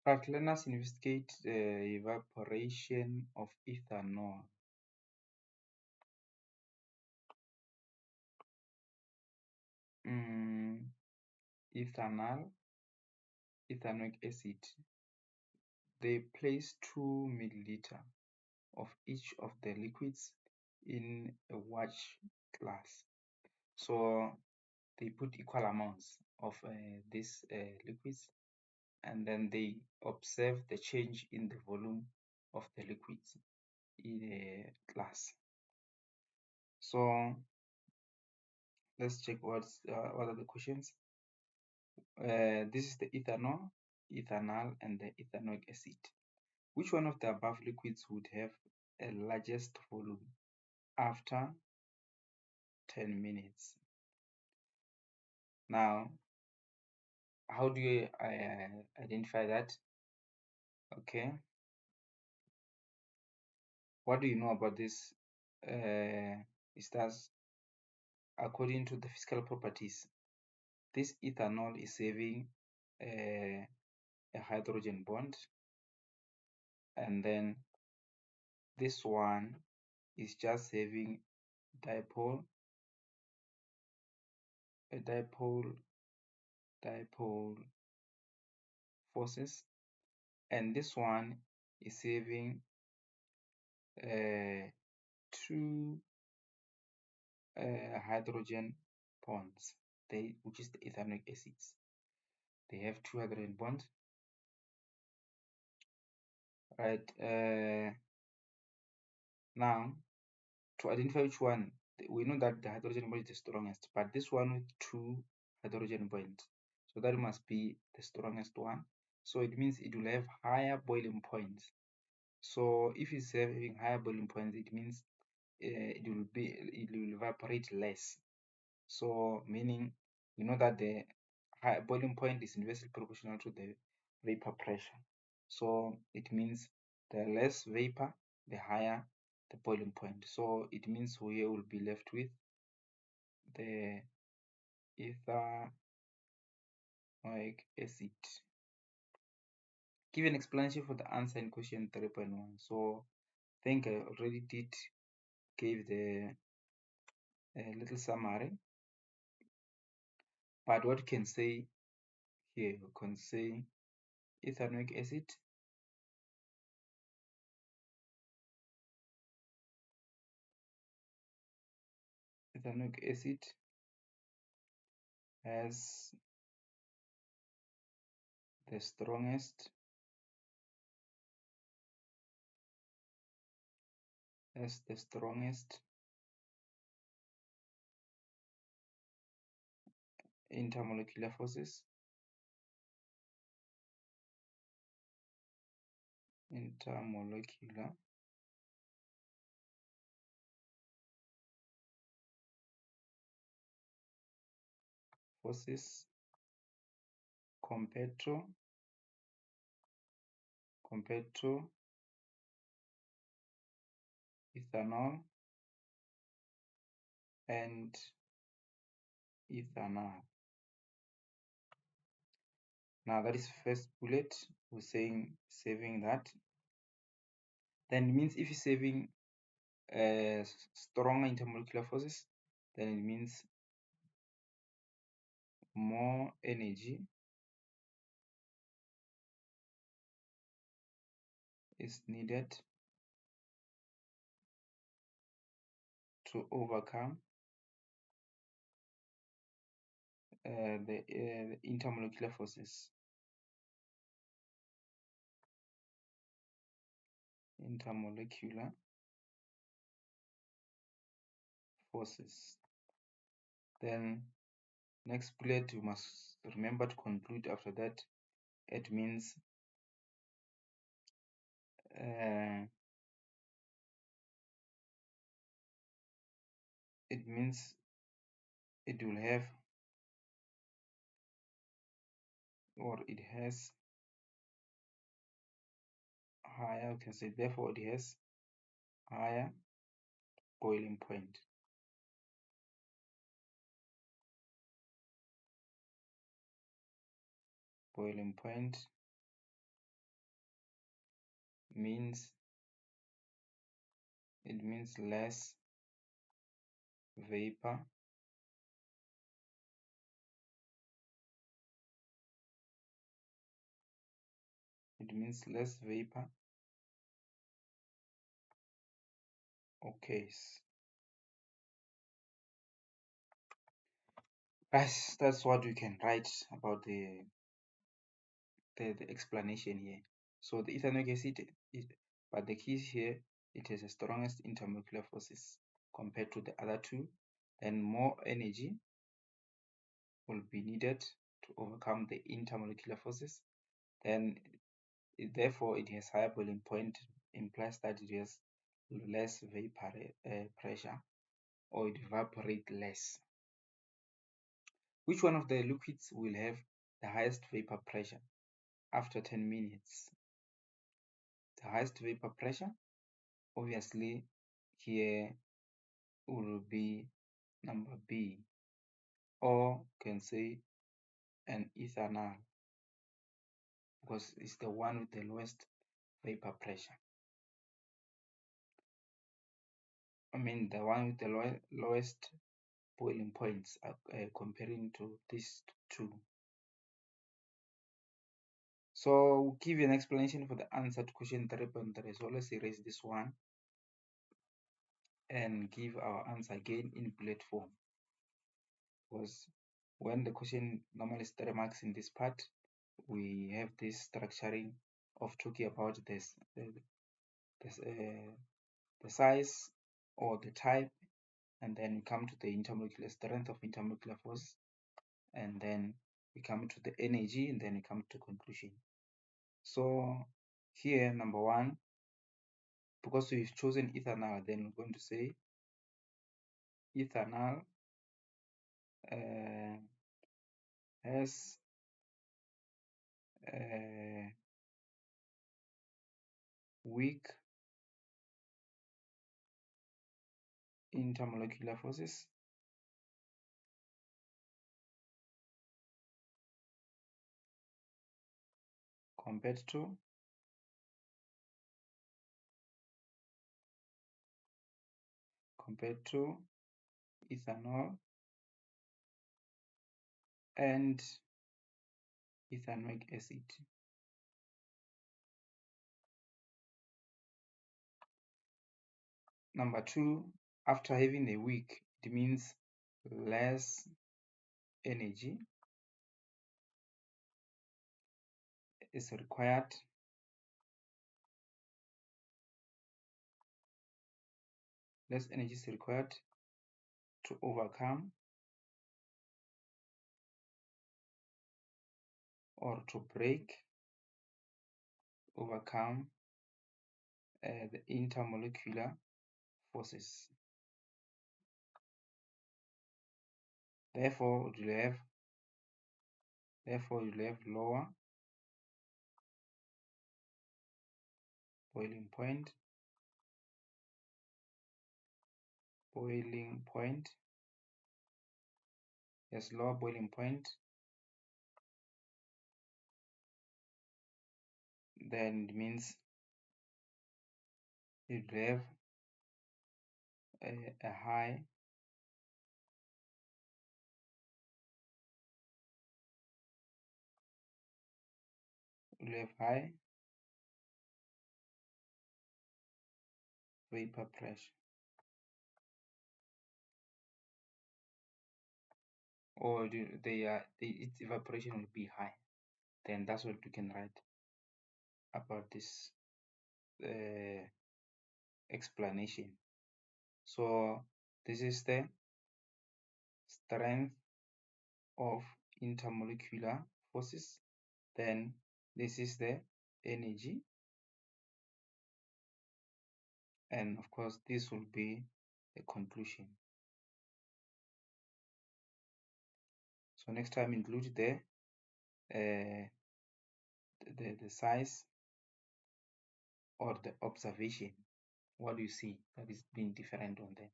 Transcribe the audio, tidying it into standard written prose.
Right, let us investigate the evaporation of ethanol. Ethanoic acid. They place 2 milliliter of each of the liquids in a watch glass. So they put equal amounts of these liquids, and then they observe the change in the volume of the liquids in a glass. So let's check what are the questions. This is the ethanol, and the ethanoic acid. Which one of the above liquids would have a largest volume after 10 minutes? Now, how do you identify that? Okay. What do you know about this? Is that according to the physical properties, this ethanol is having a hydrogen bond, and then this one is just having dipole forces, and this one is having two hydrogen bonds, which is the ethanoic acids. They have two hydrogen bonds, right? Now, to identify which one, we know that the hydrogen bond is the strongest, but this one with two hydrogen bonds, so that must be the strongest one. So it means it will have higher boiling points. So if it's having higher boiling points, it means it will evaporate less. So meaning we know that the high boiling point is inversely proportional to the vapor pressure. So it means the less vapor, the higher the boiling point. So it means we will be left with the ethanoic acid. Give an explanation for the answer in question 3.1. So I think I already gave the little summary, but what you can say here, you can say ethanoic acid has the strongest intermolecular forces compared to ethanol and ethanol. Now that is first bullet. We're saying saving that. Then it means if you're saving stronger intermolecular forces, then it means more energy is needed to overcome the intermolecular forces. Then next bullet, you must remember to conclude after that. It means it will have, or it has higher, you can say therefore it has higher boiling point. means less vapor. It means less vapor. Okay. That's what we can write about the explanation here. So the ethanoic acid but the key here, it has the strongest intermolecular forces compared to the other two, and more energy will be needed to overcome the intermolecular forces. Then therefore it has higher boiling point, implies that it has less vapor pressure, or it evaporates less. Which one of the liquids will have the highest vapor pressure after 10 minutes? The highest vapor pressure, obviously, here will be number B, or can say an ethanol, because it's the one with the lowest vapor pressure. I mean, the one with the lowest boiling points, comparing to these two. So we'll give you an explanation for the answer to question 3.3. So let's erase this one and give our answer again in bullet form, because when the question normally is 3 marks in this part, we have this structuring of talking about this the size or the type, and then we come to the intermolecular strength of intermolecular force, and then we come to the energy, and then we come to conclusion. So here, number one, because we've chosen ethanol, then we're going to say ethanol has weak intermolecular forces compared to ethanol and ethanoic acid. Number two, after having a week, it means less energy is required to overcome or to overcome the intermolecular forces. Therefore, you'll have lower boiling point, yes, lower boiling point, then it means you'll have a high vapor pressure, or its evaporation will be high. Then that's what we can write about this explanation. So this is the strength of intermolecular forces, then this is the energy, and of course this will be the conclusion. So next time include the size or the observation. What do you see that is being different on them?